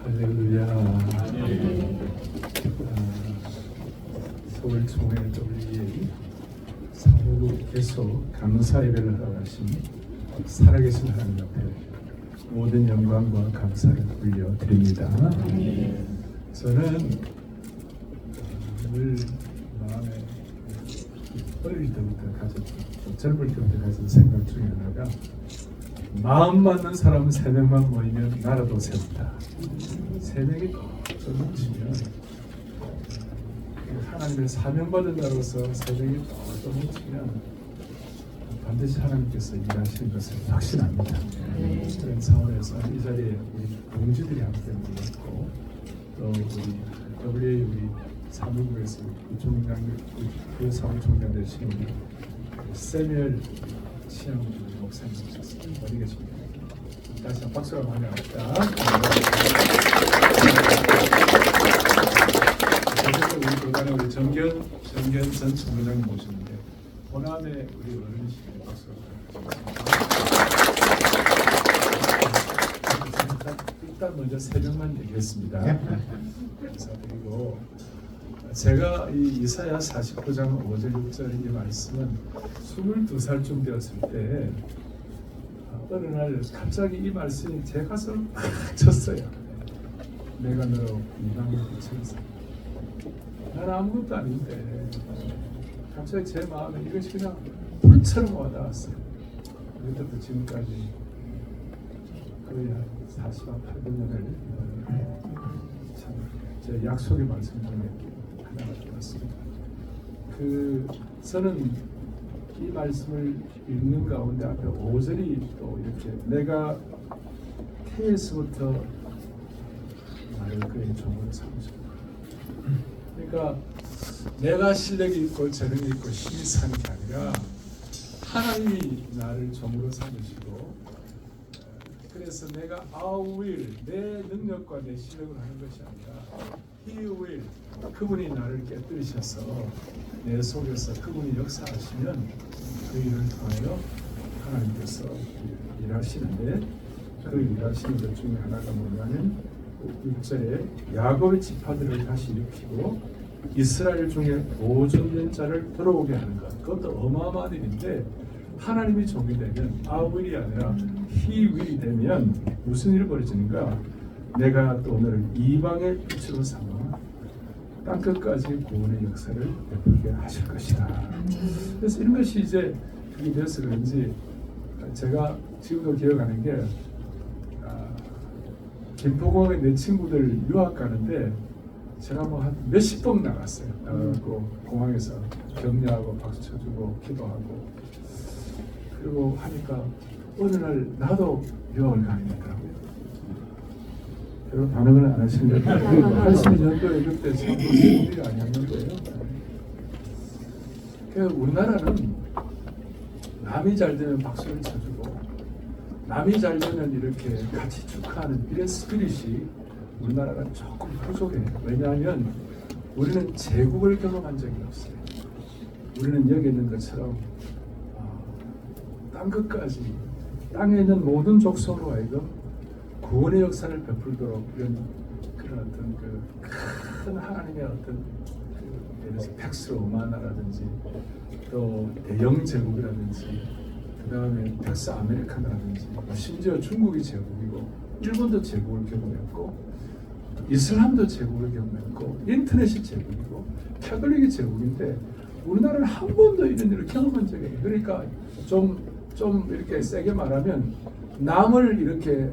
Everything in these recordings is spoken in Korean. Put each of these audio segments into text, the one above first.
할렐루야. 서울총회 WA 사무국께서 감사 예배를 하러 가신 살아계신 하나님 앞에 모든 영광과 감사를 올려드립니다. 저는 늘 마음에 어릴 때부터 가졌던, 젊을 때부터 가진 생각 중에 하나가 마음 맞는 사람 3명만 모이면 나라도 세운다. 3명이 또 뭉치면 하나님의 사명받은 자로서 3명이 또 뭉치면 반드시 하나님께서 일하시는 것을 확신합니다. 그런 차원에서 이 자리에 우리 동지들이 함께 모였고 또 우리 WA 우리 사무국에서 그 사무총장 되신 우리 세미얼 시향 목사님 오셨습니다. 어디 계십니까? 다시 한번 박수로 환영합니다. 우리 교단에 우리 정견 전 총회장님 모셨는데 호남의 우리 어른이시네. 박수로 환영합니다. 일단 먼저 3명만 얘기했습니다. 그리고 제가 이 이사야 49장 5절 6절 이 말씀은 22살쯤 되었을 때 어느 날 갑자기 이 말씀이 제 가슴을 팍 쳤어요. 내가 너로 이방을 붙여서 나는 아무것도 아닌데 갑자기 제 마음에 이것이 그냥 불처럼 와닿았어요. 그때부터 지금까지 거의 한 48년을 참 제 약속의 말씀 중에 하나가 되었습니다. 저는 이 말씀을 읽는 가운데 앞에 5절이 또 이렇게 내가 태에서부터 나를 그의 종으로 삼으셨다. 그러니까 내가 실력이 있고 재능이 있고 힘이 사는 게 아니라 하나님이 나를 종으로 삼으시고 그래서 내가 I will 내 능력과 내 실력을 하는 것이 아니라 He will 그분이 나를 깨뜨리셔서 내 속에서 그분이 역사하시면 그 일을 통하여 하나님께서 일하시는데 그 일하시는 것 중에 하나가 뭐냐면 6절에 야곱의 지파들을 다시 일으키고 이스라엘 중에 5천년 자를 들어오게 하는 것. 그것도 어마어마한 일인데 하나님이 종이 되면 I will이 아니라 He will이 되면 무슨 일이 벌어지는가? 내가 또 오늘 이방의 빛으로 삼아 땅끝까지 구원의 역사를 베풀게 하실 것이다. 그래서 이런 것이 이제 그게 돼서 그런지 제가 지금도 기억하는 게 김포공항에 내 친구들 유학 가는데 제가 뭐 한 몇십 번 나갔어요. 나가고 공항에서 격려하고 박수 쳐주고 기도하고 그리고 하니까 어느 날 나도 유학을 가게 되더라고요. 여러분 반응을 안 하시는데 80년도에 그때 참 무슨 일이 아니었는데요. 그러니까 우리나라는 남이 잘 되면 박수를 쳐주고 남이 잘 되면 이렇게 같이 축하하는 이런 스피릿이 우리나라가 조금 부족해요. 왜냐하면 우리는 제국을 경험한 적이 없어요. 우리는 여기 있는 것처럼 땅끝까지 땅에 있는 모든 족속으로 하여금 구원의 역사를 베풀도록 이런 그런 어떤 큰 하나님의 어떤 예를 들어서 팩스 로마나라든지 또 대영 제국이라든지 그 다음에 팩스 아메리카나라든지 심지어 중국이 제국이고 일본도 제국을 경험했고 이슬람도 제국을 경험했고 인터넷이 제국이고 캐톨릭이 제국인데 우리나라는 한 번도 이런 일을 경험한 적이 없어요. 그러니까 좀 이렇게 세게 말하면 남을 이렇게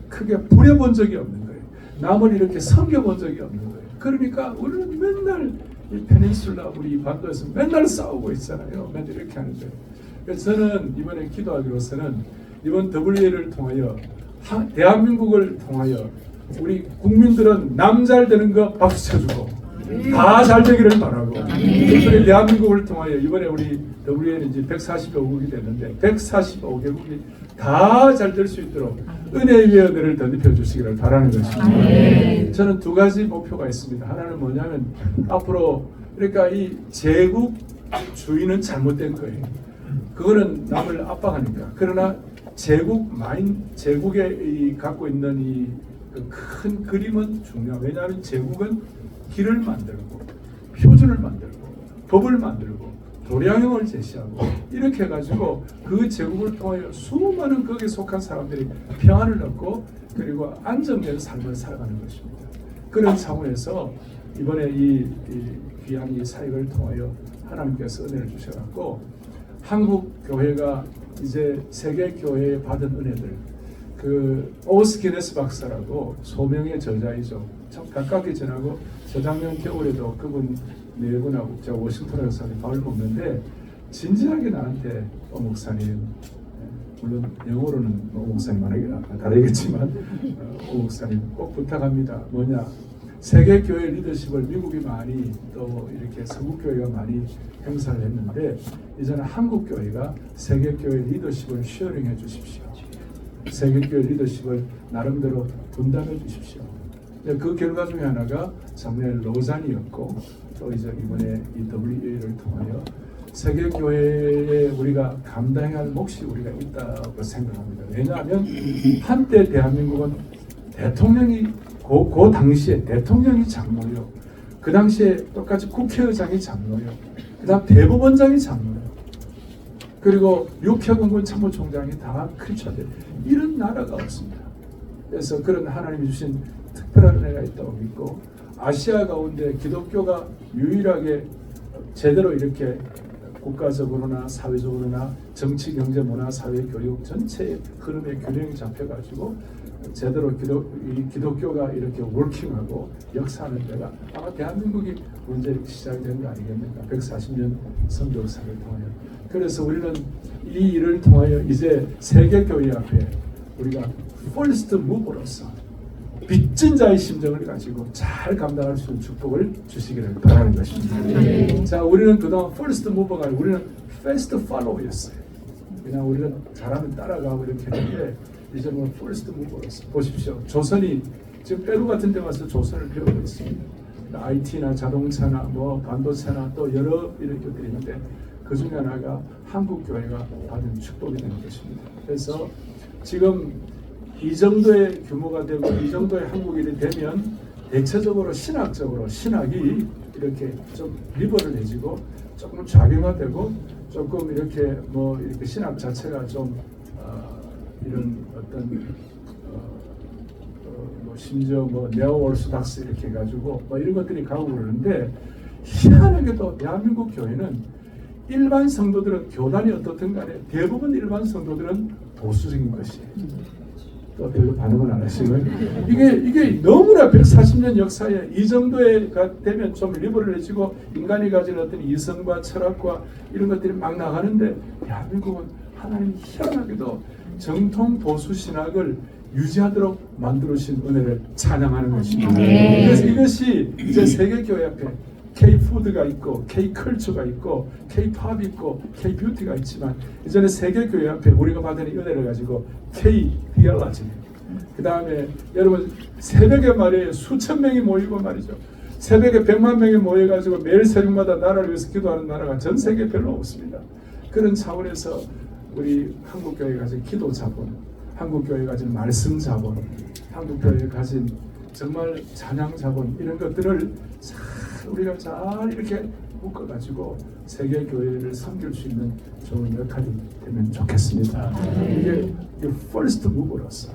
크게 부려본 적이 없는 거예요. 남을 이렇게 섬겨본 적이 없는 거예요. 그러니까 우리는 맨날 이 페닌슐라 우리 반도에서 맨날 싸우고 있잖아요. 맨날 이렇게 하는데. 그래서 저는 이번에 기도하기로서는 이번 WA를 통하여 대한민국을 통하여 우리 국민들은 남 잘 되는 거 박수 쳐주고 다 잘 되기를 바라고 특별히 대한민국을 통하여 이번에 우리 WA는 이제 145국이 됐는데 145개국이 다 잘 될 수 있도록 은혜의 위원회를 덧입혀 주시기를 바라는 것입니다. 저는 2가지 목표가 있습니다. 하나는 뭐냐면 앞으로 그러니까 이 제국 주의는 잘못된 거예요. 그거는 남을 압박하니까. 그러나 제국에 갖고 있는 이 큰 그림은 중요해요. 왜냐하면 제국은 길을 만들고 표준을 만들고 법을 만들고 도량형을 제시하고 이렇게 해가지고 그 제국을 통하여 수많은 거기에 속한 사람들이 평안을 얻고 그리고 안정된 삶을 살아가는 것입니다. 그런 차원에서 이번에 이 귀한 이 사역을 통하여 하나님께서 은혜를 주셔갖고 한국 교회가 이제 세계 교회에 받은 은혜들, 그 오스키네스 박사라고 소명의 저자이죠. 참 가깝게 지나고 저작년 겨울에도 그분 네 분하고 제가 워싱턴에 가서 밥을 먹는데 진지하게 나한테 목사님, 물론 영어로는 목사님 말하기가 다르겠지만 목사님 꼭 부탁합니다. 뭐냐, 세계 교회 리더십을 미국이 많이 또 이렇게 서구 교회가 많이 행사를 했는데 이제는 한국 교회가 세계 교회 리더십을 쉐어링해 주십시오. 세계 교회 리더십을 나름대로 분담해 주십시오. 그 결과 중에 하나가 작년 로잔이었고 또 이제 이번에 이 WEA를 통하여 세계 교회에 우리가 감당해야 할 몫이 우리가 있다고 생각합니다. 왜냐하면 한때 대한민국은 대통령이 그 당시에 대통령이 장로요. 그 당시에 똑같이 국회의장이 장로요. 그다음 대법원장이 장로요. 그리고 육해공군 참모총장이 다 크리스천들. 이런 나라가 없습니다. 그래서 그런 하나님이 주신 특별한 은혜가 있다고 믿고 아시아 가운데 기독교가 유일하게 제대로 이렇게 국가적으로나 사회적으로나 정치, 경제, 문화, 사회, 교육 전체의 흐름의 균형이 잡혀가지고 제대로 기독교가 이렇게 워킹하고 역사하는 데가 아마 대한민국이 먼저 시작이 된 거 아니겠습니까? 140년 선교 역사를 통하여. 그래서 우리는 이 일을 통하여 이제 세계교회 앞에 우리가 퍼스트 무브로서 빚진 자의 심정을 가지고 잘 감당할 수 있는 축복을 주시기를 바라는 것입니다. 자, 우리는 그동안 퍼스트 무버가 아니고 우리는 패스트 팔로우였어요. 그냥 우리는 잘하면 따라가고 이렇게 했는데 이제는 퍼스트 무버로서 보십시오. 조선이 지금 페루 같은 데 와서 조선을 배우고 있습니다. IT나 자동차나 뭐 반도체나 또 여러 이런 것들이 있는데 그 중에 하나가 한국 교회가 받은 축복이 되는 것입니다. 그래서 지금 이 정도의 규모가 되고 이 정도의 한국인이 되면 대체적으로 신학적으로 신학이 이렇게 좀 리버럴해지고 조금 좌경화되고 조금 이렇게 뭐 이렇게 신학 자체가 좀 이런 어떤 뭐 심지어 뭐 네오 오르소닥스 이렇게 해가지고 뭐 이런 것들이 가고 그러는데 희한하게도 대한민국 교회는 일반 성도들은 교단이 어떻든 간에 대부분 일반 성도들은 보수적인 것이에요. 또 별로 반응은 안 하시는 이게 너무나 140년 역사에 이 정도에 되면 좀 리버럴해지고 인간이 가진 어떤 이성과 철학과 이런 것들이 막 나가는데 대한민국은 하나님이 희한하게도 정통 보수 신학을 유지하도록 만들어주신 은혜를 찬양하는 것입니다. 그래서 이것이 이제 세계교회 앞에 K-푸드가 있고 K-컬처가 있고 K-팝이 있고 K-뷰티가 있지만 이제는 세계교회 앞에 우리가 받은 은혜를 가지고 K-디얼라지 그 다음에 여러분 새벽에 말이에요. 수천 명이 모이고 말이죠. 새벽에 100만 명이 모여가지고 매일 새벽마다 나라를 위해서 기도하는 나라가 전 세계에 별로 없습니다. 그런 차원에서 우리 한국교회가 가진 기도 자본, 한국교회가 가진 말씀 자본, 한국교회가 가진 정말 찬양 자본 이런 것들을 우리가 잘 이렇게 묶어가지고 세계 교회를 섬길 수 있는 좋은 역할이 되면 좋겠습니다. 이게 퍼스트 무브로서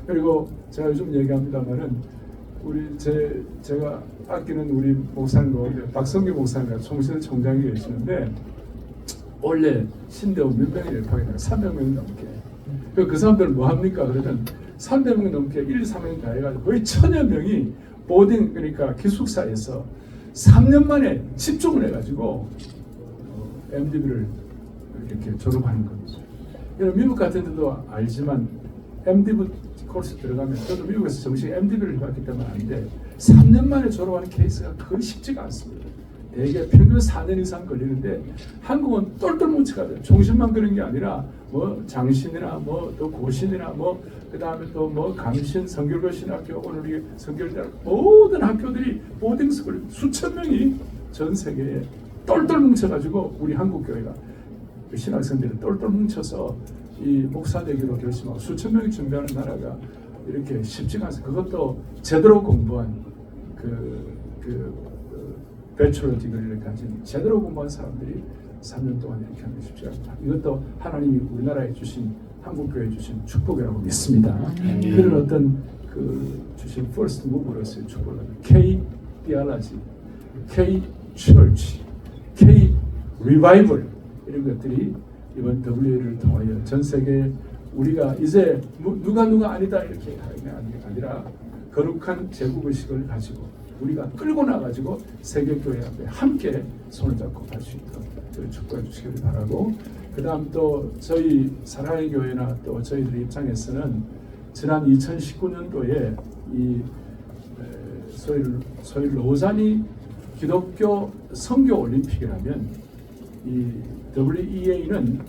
그리고 제가 요즘 얘기합니다만은 우리 제가 아끼는 우리 목사님 박성규 목사님과 총실 총장이 계시는데 원래 신대원 몇 명이 입학이 나요? 300명 넘게. 그 사람들은 뭐 합니까? 그러면 300명 넘게 1, 2, 3명 다 해가지고 거의 1000여 명이 보딩 그러니까 기숙사에서 3년 만에 집중을 해가지고 MDB를 이렇게 졸업하는 겁니다. 미국 같은 데도 알지만 MDB 코र्스 들어가면 저도 미국에서 정식 MDB를 해봤기 때문에 아는데 3년 만에 졸업하는 케이스가 거의 쉽지가 않습니다. 대개 평균 4년 이상 걸리는데 한국은 똘똘 뭉쳐가지고 종신만 그런 게 아니라 뭐 장신이나 뭐 또 고신이나 뭐 그 다음에 또 뭐 감신, 성결교 신학교, 오늘 우리 성결대학 모든 학교들이 보딩스쿨 수천 명이 전 세계에 똘똘 뭉쳐가지고 우리 한국 교회가 신학생들이 똘똘 뭉쳐서 이 목사 되기로 결심하고 수천 명이 준비하는 나라가 이렇게 쉽지가 않습니다. 그것도 제대로 공부한 배추러 디그리를 가진 제대로 공부한 사람들이 3년 동안 이렇게 하는 게 쉽지 않다. 이것도 하나님이 우리나라에 주신 한국교회에 주신 축복이라고 믿습니다. 그런 어떤 주신 퍼스트 무브로서의 축복을 K 디알라지, K Church, K Revival 이런 것들이 이번 WA를 통하여 전 세계 우리가 이제 누가 아니다 이렇게 하는 게 아니라 거룩한 제국의식을 가지고 우리가 끌고 나가지고 세계교회 앞에 함께 손을 잡고 갈 수 있도록 축복해 주시기를 바라고, 그 다음 또 저희 사랑의 교회나 또 저희들 입장에서는 지난 2019년도에 이 소위 로잔이 기독교 선교 올림픽이라면 이 WEA는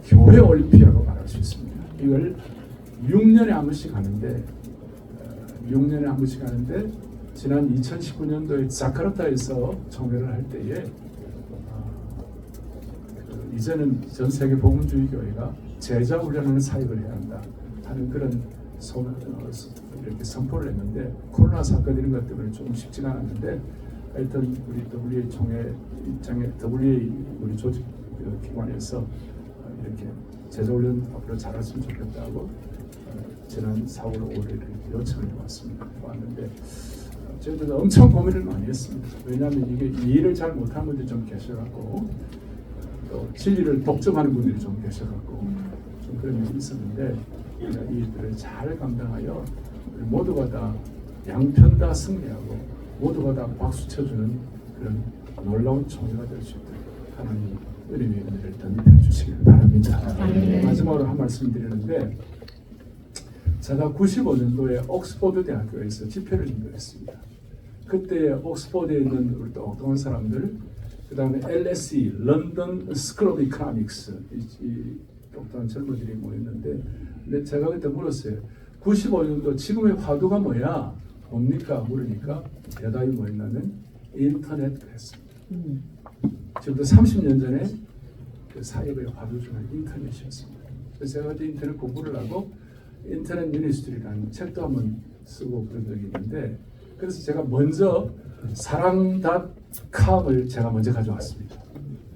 교회 올림픽이라고 말할 수 있습니다. 이걸 6년에 한 번씩 하는데 지난 2019년도에 자카르타에서 총회를 할 때에 이제는 전 세계 복음주의 교회가 제자 훈련하는 사역을 해야 한다 하는 그런 이렇게 선포를 했는데, 코로나 사건 이런 것 때문에 좀 쉽지가 않았는데 하여튼 우리 WA 총회 입장에 WA 우리 조직 기관에서 이렇게 제자 훈련 앞으로 잘했으면 좋겠다고 지난 4월 5일에 요청을 해왔습니다. 왔는데 저희들도 엄청 고민을 많이 했습니다. 왜냐하면 이게 이해를 잘 못하는 분들이 좀 계셔갖고 또 진리를 독점하는 분들이 좀 계셔갖고 좀 그런 일이 있었는데, 이 일들을 잘 감당하여 우리 모두가 다 양편 다 승리하고 모두가 다 박수 쳐주는 그런 놀라운 총회가 될 수 있도록 하나님 은혜의 은혜를 덧입혀 주시길 바랍니다. 마지막으로 한 말씀 드리는데, 제가 95년도에 옥스퍼드 대학교에서 집회를 인도했습니다. 그때 옥스퍼드에 있는 우리 똑똑한 사람들, 그 다음에 LSE, 런던 스쿨 오브 이코노믹스, 이 똑똑한 젊은이들이 모였는데, 근데 제가 그때 물었어요. 95년도 지금의 화두가 뭡니까? 물으니까 대답이 뭐였냐면 인터넷 그랬습니다. 지금부터 30년 전에 그 사역의 화두 중에 인터넷이었습니다. 그래서 제가 그때 인터넷 공부를 하고 인터넷 미니스트리라는 책도 한번 쓰고 그런 적이 있는데, 그래서 제가 먼저 사랑.com을 제가 먼저 가져왔습니다.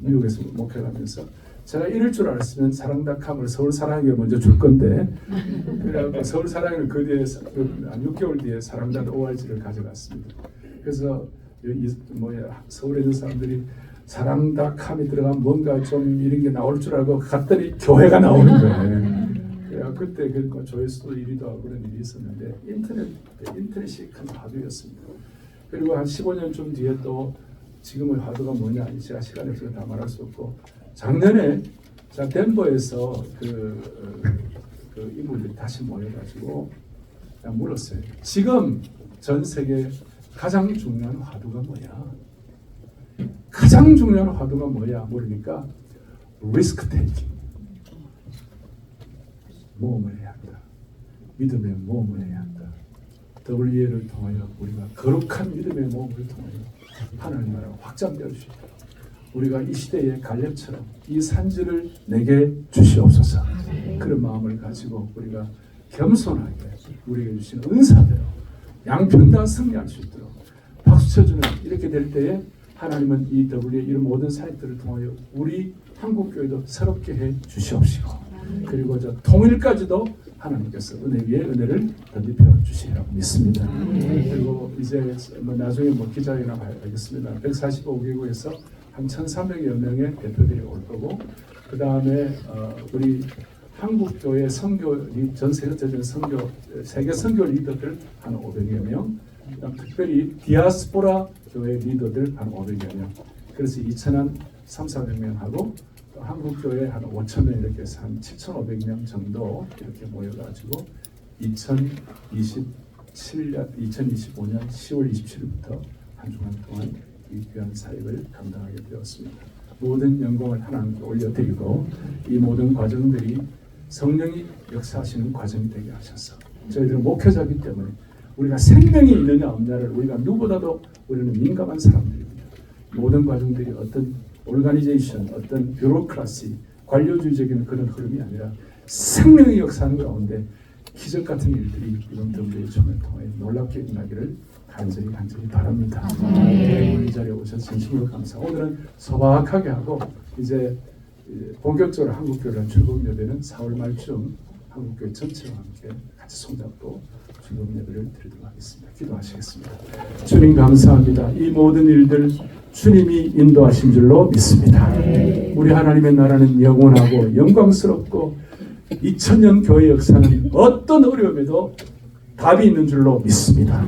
미국에서 목회하면서 제가 이럴 줄 알았으면 사랑.com을 서울 사랑에게 먼저 줄 건데, 그래갖고 서울 사랑을 그 뒤에 6개월 뒤에 사랑.org를 가져갔습니다. 그래서 서울에 있는 사람들이 사랑.com이 들어가면 뭔가 좀 이런 게 나올 줄 알고 갔더니 교회가 나오는 거예요. 그때 그 조회수도 1위도 하고 그런 일이 있었는데 인터넷이 큰 화두였습니다. 그리고 한 15년쯤 뒤에 또 지금의 화두가 뭐냐, 제가 시간이 없어서 다 말할 수 없고, 작년에 제가 덴버에서 그 인물들이 다시 모여가지고 물었어요. 지금 전 세계 가장 중요한 화두가 뭐야? 가장 중요한 화두가 뭐야? 모르니까 리스크 테이킹, 모험을 해야 한다. 믿음의 모험을 해야 한다. WA를 통하여 우리가 거룩한 믿음의 모험을 통하여 하나님 나라가 확장될 수 있다. 우리가 이 시대의 갈렙처럼 이 산지를 내게 주시옵소서. 그런 마음을 가지고 우리가 겸손하게 우리에게 주신 은사대로 양편 다 승리할 수 있도록 박수 쳐주는, 이렇게 될 때에 하나님은 이 WA 이런 모든 사역들을 통하여 우리 한국교회도 새롭게 해 주시옵시고, 그리고 저 통일까지도 하나님께서 은혜 위에 은혜를 덧입혀 주시리라고 믿습니다. 그리고 이제 나중에 기자회견이나 하겠습니다. 145개국에서 한 1,300여 명의 대표들이 올 거고, 그 다음에 우리 한국교회 선교 전 세계적인 선교 세계 선교 리더들 한 500여 명, 그다음 특별히 디아스포라 교회 리더들 한 500여 명, 그래서 2,000한 3,400명 하고, 한국교회 한 5,000명 이렇게 해서 한 7,500명 정도 이렇게 모여가지고 2025년 10월 27일부터 한 주간 동안 이 귀한 사역을 감당하게 되었습니다. 모든 영광을 하나님께 올려드리고, 이 모든 과정들이 성령이 역사하시는 과정이 되게 하셔서, 저희들은 목회자이기 때문에 우리가 생명이 있느냐 없느냐를 우리가 누구보다도 우리는 민감한 사람들입니다. 모든 과정들이 어떤 오르가니제이션, 어떤 뷰로크라시, 관료주의적인 그런 흐름이 아니라 생명의 역사하는 가운데 기적 같은 일들이 이번 더블유의 총을 통해 놀랍게 일어나기를 간절히 바랍니다. 오늘 이 자리에 오셔서 진심으로 감사하고 오늘은 소박하게 하고 이제 본격적으로 한국교회를 출범 예배는 4월 말쯤 한국교회 전체와 함께 같이 손잡고 출범 예배를 드리도록 하겠습니다. 기도하시겠습니다. 주님 감사합니다. 이 모든 일들 주님이 인도하신 줄로 믿습니다. 우리 하나님의 나라는 영원하고 영광스럽고 2000년 교회 역사는 어떤 어려움에도 답이 있는 줄로 믿습니다.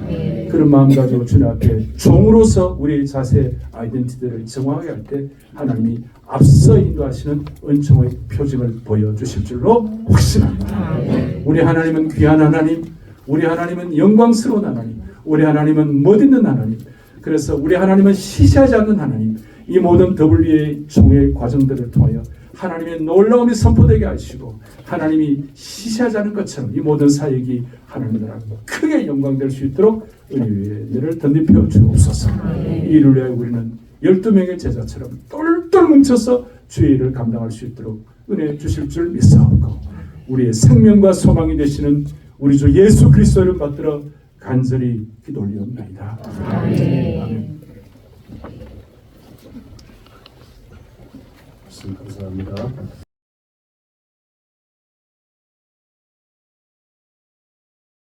그런 마음 가지고 주님 앞에 종으로서 우리의 자세, 아이덴티티를 정확하게 할 때 하나님이 앞서 인도하시는 은총의 표징을 보여주실 줄로 확신합니다. 우리 하나님은 귀한 하나님, 우리 하나님은 영광스러운 하나님, 우리 하나님은 멋있는 하나님, 그래서 우리 하나님은 시시하지 않는 하나님, 이 모든 WA 총회 과정들을 통하여 하나님의 놀라움이 선포되게 하시고 하나님이 시시하지 않은 것처럼 이 모든 사역이 하나님 나라 크게 영광될 수 있도록 은혜를 덧입혀 주옵소서. 이를 위하여 우리는 12명의 제자처럼 똘똘 뭉쳐서 주의 일을 감당할 수 있도록 은혜 주실 줄 믿사옵고 우리의 생명과 소망이 되시는 우리 주 예수 그리스도를 받들어 간절히 기도 올리옵나이다. 아멘. 감사합니다.